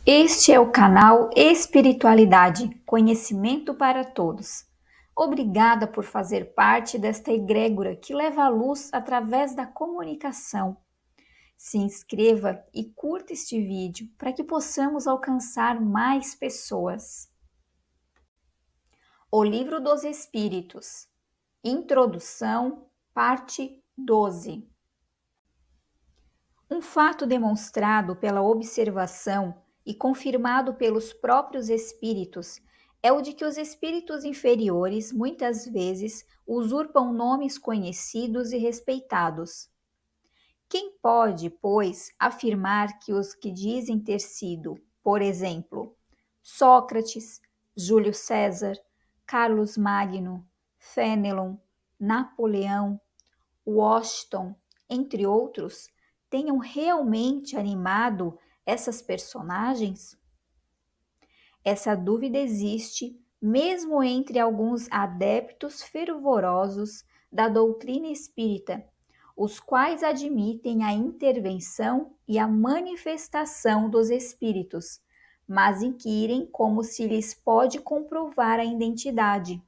Este é o canal Espiritualidade, conhecimento para todos. Obrigada por fazer parte desta egrégora que leva a luz através da comunicação. Se inscreva e curta este vídeo para que possamos alcançar mais pessoas. O Livro dos Espíritos, Introdução, parte 12. Um fato demonstrado pela observação e confirmado pelos próprios espíritos é o de que os espíritos inferiores muitas vezes usurpam nomes conhecidos e respeitados. Quem pode, pois, afirmar que os que dizem ter sido, por exemplo, Sócrates, Júlio César, Carlos Magno, Fénelon, Napoleão, Washington, entre outros, tenham realmente animado essas personagens? Essa dúvida existe mesmo entre alguns adeptos fervorosos da doutrina espírita, os quais admitem a intervenção e a manifestação dos espíritos, mas inquirem como se lhes pode comprovar a identidade.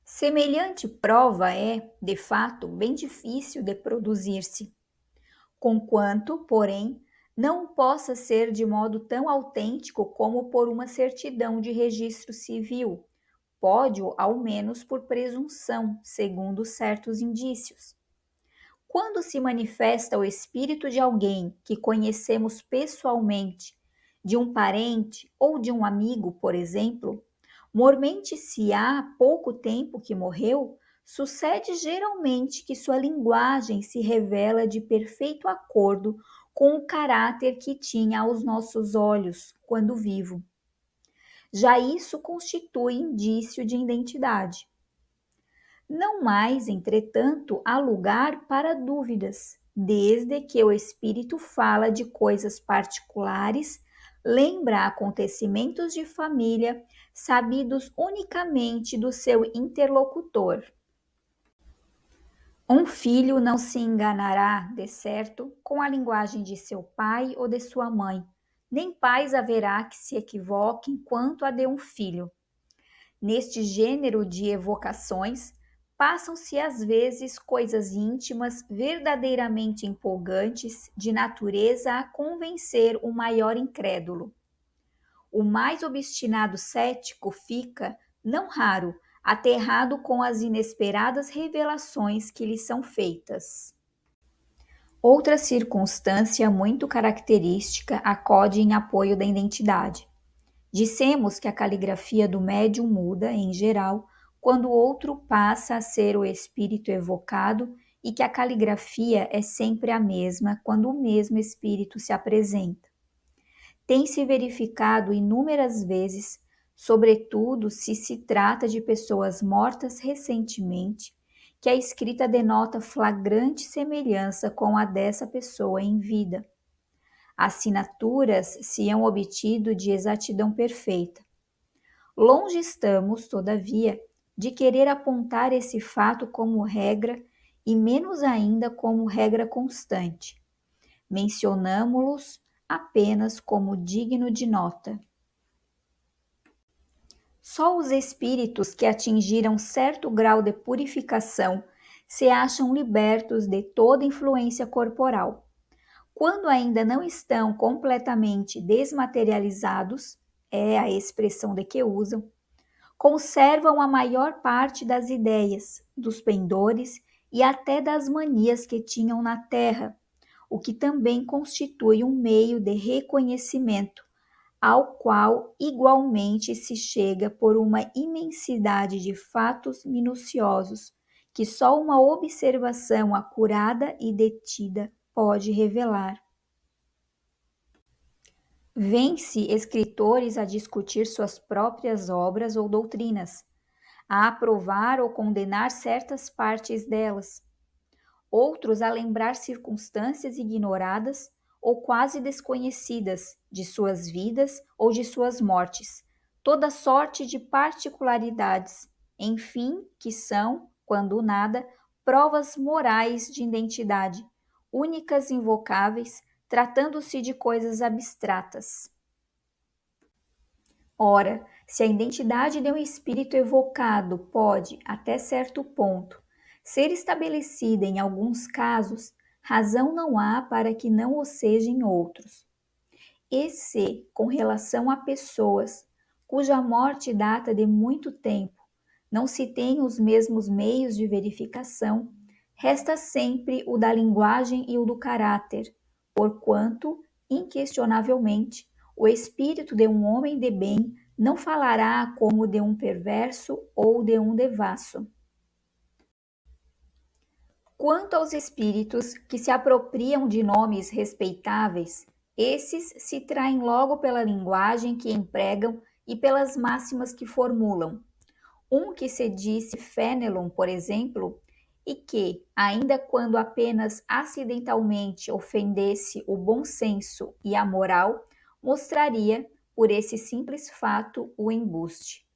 Semelhante prova é, de fato, bem difícil de produzir-se, conquanto, porém, não possa ser de modo tão autêntico como por uma certidão de registro civil, pode-o ao menos por presunção, segundo certos indícios. Quando se manifesta o espírito de alguém que conhecemos pessoalmente, de um parente ou de um amigo, por exemplo, mormente se há pouco tempo que morreu, sucede geralmente que sua linguagem se revela de perfeito acordo com o caráter que tinha aos nossos olhos quando vivo. Já isso constitui indício de identidade. Não mais, entretanto, há lugar para dúvidas, desde que o espírito fala de coisas particulares, lembra acontecimentos de família sabidos unicamente do seu interlocutor. Um filho não se enganará, de certo, com a linguagem de seu pai ou de sua mãe, nem pais haverá que se equivoquem quanto a de um filho. Neste gênero de evocações, passam-se às vezes coisas íntimas verdadeiramente empolgantes, de natureza a convencer o maior incrédulo. O mais obstinado cético fica, não raro, aterrado com as inesperadas revelações que lhe são feitas. Outra circunstância muito característica acode em apoio da identidade. Dissemos que a caligrafia do médium muda, em geral, quando o outro passa a ser o espírito evocado e que a caligrafia é sempre a mesma quando o mesmo espírito se apresenta. Tem-se verificado inúmeras vezes, sobretudo se se trata de pessoas mortas recentemente, que a escrita denota flagrante semelhança com a dessa pessoa em vida. Assinaturas se hão obtido de exatidão perfeita. Longe estamos, todavia, de querer apontar esse fato como regra e menos ainda como regra constante. Mencionamo-los apenas como digno de nota. Só os espíritos que atingiram certo grau de purificação se acham libertos de toda influência corporal. Quando ainda não estão completamente desmaterializados, é a expressão de que usam, conservam a maior parte das ideias, dos pendores e até das manias que tinham na Terra, o que também constitui um meio de reconhecimento, ao qual igualmente se chega por uma imensidade de fatos minuciosos que só uma observação acurada e detida pode revelar. Vêm-se escritores a discutir suas próprias obras ou doutrinas, a aprovar ou condenar certas partes delas, outros a lembrar circunstâncias ignoradas ou quase desconhecidas de suas vidas ou de suas mortes, toda sorte de particularidades, enfim, que são, quando nada, provas morais de identidade, únicas invocáveis, tratando-se de coisas abstratas. Ora, se a identidade de um espírito evocado pode, até certo ponto, ser estabelecida em alguns casos, razão não há para que não o seja em outros. E se, com relação a pessoas cuja morte data de muito tempo, não se tem os mesmos meios de verificação, resta sempre o da linguagem e o do caráter, porquanto, inquestionavelmente, o espírito de um homem de bem não falará como de um perverso ou de um devasso. Quanto aos espíritos que se apropriam de nomes respeitáveis, esses se traem logo pela linguagem que empregam e pelas máximas que formulam. Um que se disse Fénelon, por exemplo, e que, ainda quando apenas acidentalmente ofendesse o bom senso e a moral, mostraria, por esse simples fato, o embuste.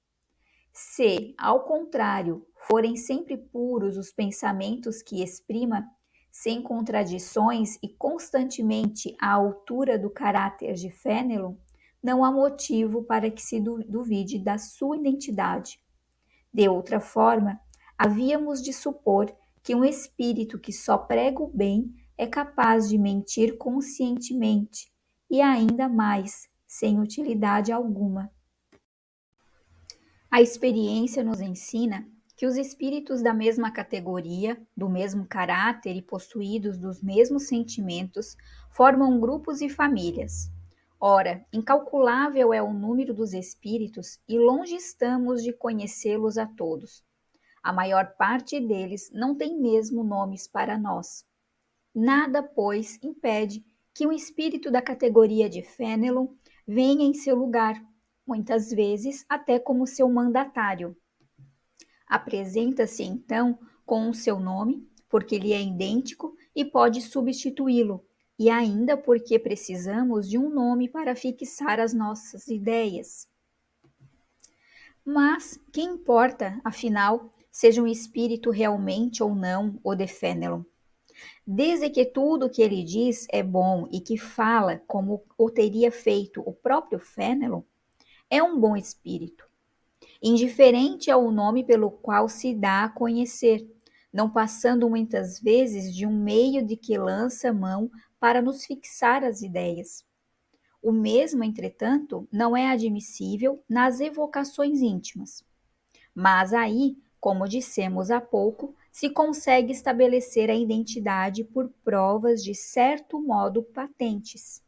Se, ao contrário, forem sempre puros os pensamentos que exprima, sem contradições e constantemente à altura do caráter de Fénelon, não há motivo para que se duvide da sua identidade. De outra forma, havíamos de supor que um espírito que só prega o bem é capaz de mentir conscientemente e ainda mais, sem utilidade alguma. A experiência nos ensina que os espíritos da mesma categoria, do mesmo caráter e possuídos dos mesmos sentimentos formam grupos e famílias. Ora, incalculável é o número dos espíritos e longe estamos de conhecê-los a todos. A maior parte deles não tem mesmo nomes para nós. Nada, pois, impede que um espírito da categoria de Fénelon venha em seu lugar, muitas vezes até como seu mandatário. Apresenta-se então com o seu nome, porque lhe é idêntico e pode substituí-lo, e ainda porque precisamos de um nome para fixar as nossas ideias. Mas que importa, afinal, seja um espírito realmente ou não o de Fénelon? Desde que tudo o que ele diz é bom e que fala como o teria feito o próprio Fénelon, é um bom espírito, indiferente ao nome pelo qual se dá a conhecer, não passando muitas vezes de um meio de que lança mão para nos fixar as ideias. O mesmo, entretanto, não é admissível nas evocações íntimas. Mas aí, como dissemos há pouco, se consegue estabelecer a identidade por provas de certo modo patentes.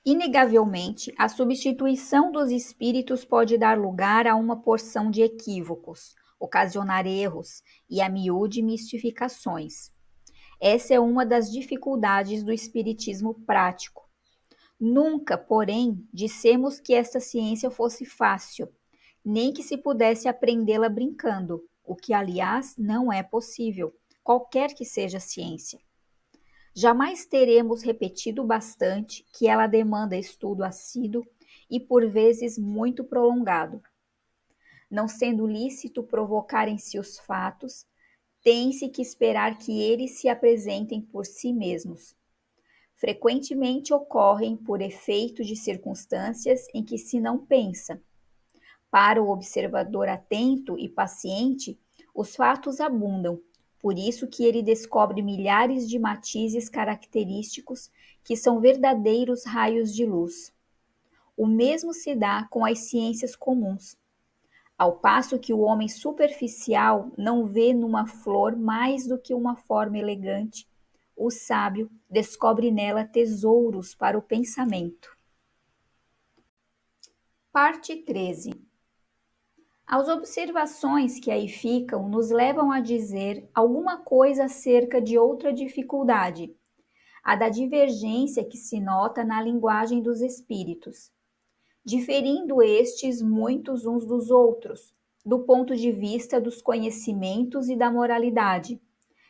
Inegavelmente, a substituição dos espíritos pode dar lugar a uma porção de equívocos, ocasionar erros e a miúde mistificações. Essa é uma das dificuldades do espiritismo prático. Nunca, porém, dissemos que esta ciência fosse fácil, nem que se pudesse aprendê-la brincando, o que, aliás, não é possível, qualquer que seja a ciência. Jamais teremos repetido bastante que ela demanda estudo assíduo e, por vezes, muito prolongado. Não sendo lícito provocarem-se os fatos, tem-se que esperar que eles se apresentem por si mesmos. Frequentemente ocorrem por efeito de circunstâncias em que se não pensa. Para o observador atento e paciente, os fatos abundam, por isso que ele descobre milhares de matizes característicos que são verdadeiros raios de luz. O mesmo se dá com as ciências comuns. Ao passo que o homem superficial não vê numa flor mais do que uma forma elegante, o sábio descobre nela tesouros para o pensamento. Parte 13. As observações que aí ficam nos levam a dizer alguma coisa acerca de outra dificuldade, a da divergência que se nota na linguagem dos espíritos, diferindo estes muitos uns dos outros, do ponto de vista dos conhecimentos e da moralidade.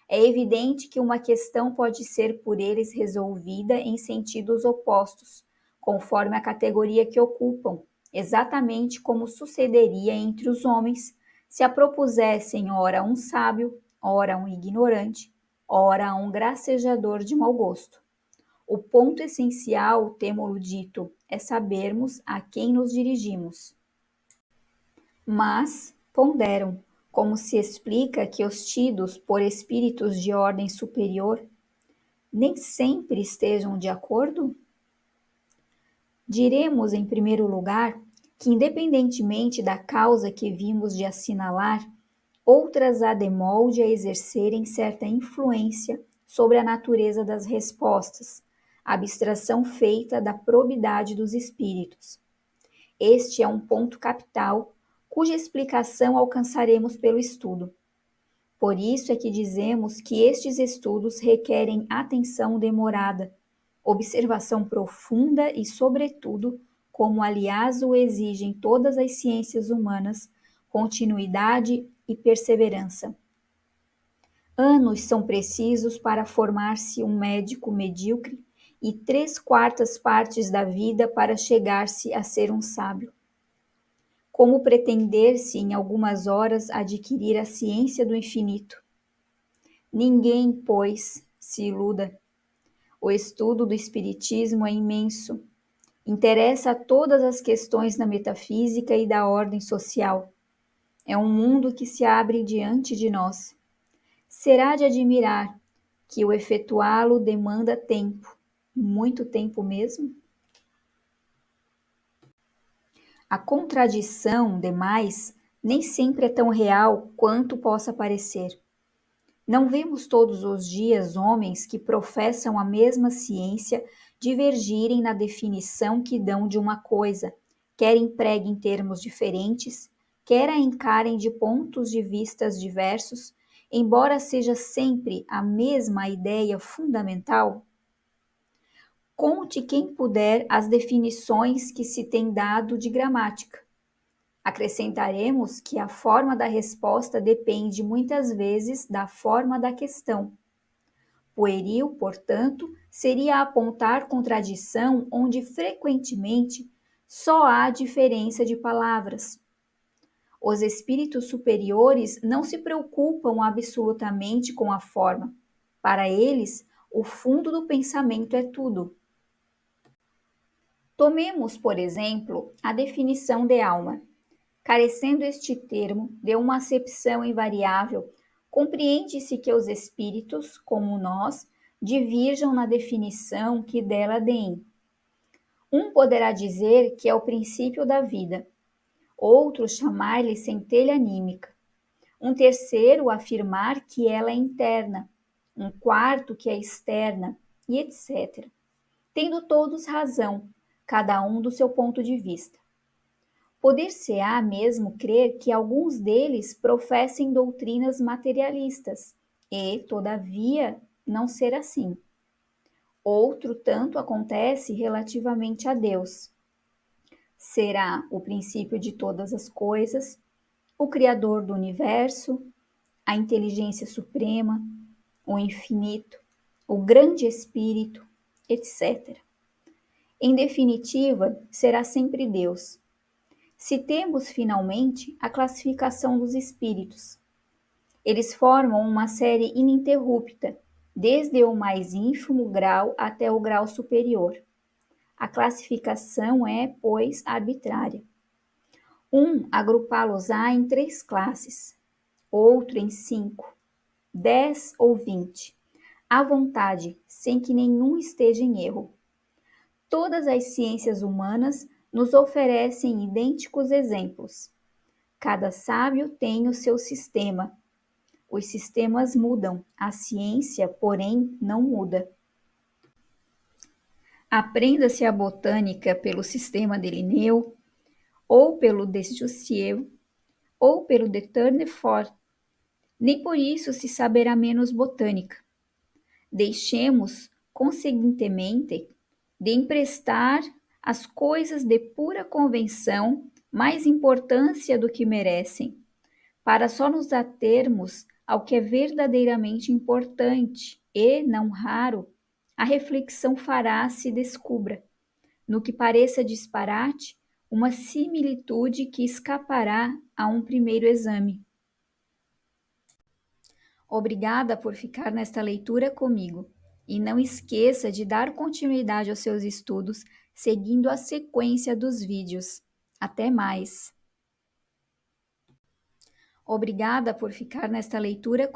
É evidente que uma questão pode ser por eles resolvida em sentidos opostos, conforme a categoria que ocupam, exatamente como sucederia entre os homens se a propusessem ora um sábio, ora um ignorante, ora um gracejador de mau gosto. O ponto essencial, temo-lo dito, é sabermos a quem nos dirigimos. Mas ponderam, como se explica que os tidos por espíritos de ordem superior nem sempre estejam de acordo? Diremos, em primeiro lugar, que, independentemente da causa que vimos de assinalar, outras há de molde a exercerem certa influência sobre a natureza das respostas, abstração feita da probidade dos espíritos. Este é um ponto capital, cuja explicação alcançaremos pelo estudo. Por isso é que dizemos que estes estudos requerem atenção demorada, observação profunda e, sobretudo, como aliás o exigem todas as ciências humanas, continuidade e perseverança. Anos são precisos para formar-se um médico medíocre e 3/4 partes da vida para chegar-se a ser um sábio. Como pretender-se em algumas horas adquirir a ciência do infinito? Ninguém, pois, se iluda. O estudo do Espiritismo é imenso. Interessa a todas as questões da metafísica e da ordem social. É um mundo que se abre diante de nós. Será de admirar que o efetuá-lo demanda tempo, muito tempo mesmo? A contradição, demais, nem sempre é tão real quanto possa parecer. Não vemos todos os dias homens que professam a mesma ciência divergirem na definição que dão de uma coisa, quer empreguem termos diferentes, quer a encarem de pontos de vistas diversos, embora seja sempre a mesma ideia fundamental? Conte quem puder as definições que se tem dado de gramática. Acrescentaremos que a forma da resposta depende muitas vezes da forma da questão. Pueril, portanto, seria apontar contradição onde frequentemente só há diferença de palavras. Os espíritos superiores não se preocupam absolutamente com a forma. Para eles, o fundo do pensamento é tudo. Tomemos, por exemplo, a definição de alma. Carecendo este termo de uma acepção invariável, compreende-se que os espíritos, como nós, divirjam na definição que dela deem. Um poderá dizer que é o princípio da vida, outro chamar-lhe centelha anímica, um terceiro afirmar que ela é interna, um quarto que é externa, e etc. Tendo todos razão, cada um do seu ponto de vista. Poder-se-á mesmo crer que alguns deles professem doutrinas materialistas, e, todavia, não ser assim. Outro tanto acontece relativamente a Deus. Será o princípio de todas as coisas, o Criador do universo, a inteligência suprema, o infinito, o grande Espírito, etc. Em definitiva, será sempre Deus. Citemos, finalmente, a classificação dos espíritos. Eles formam uma série ininterrupta, desde o mais ínfimo grau até o grau superior. A classificação é, pois, arbitrária. Agrupá-los-á em 3 classes, outro em 5, 10 ou 20, à vontade, sem que nenhum esteja em erro. Todas as ciências humanas nos oferecem idênticos exemplos. Cada sábio tem o seu sistema. Os sistemas mudam, a ciência, porém, não muda. Aprenda-se a botânica pelo sistema de Linneu, ou pelo de Jussieu, ou pelo de Tournefort. Nem por isso se saberá menos botânica. Deixemos, conseguintemente, de emprestar às coisas de pura convenção mais importância do que merecem, para só nos atermos ao que é verdadeiramente importante e, não raro, a reflexão fará se descubra, no que pareça disparate, uma similitude que escapará a um primeiro exame. Obrigada por ficar nesta leitura comigo E não esqueça de dar continuidade aos seus estudos, seguindo a sequência dos vídeos. Até mais! Obrigada por ficar nesta leitura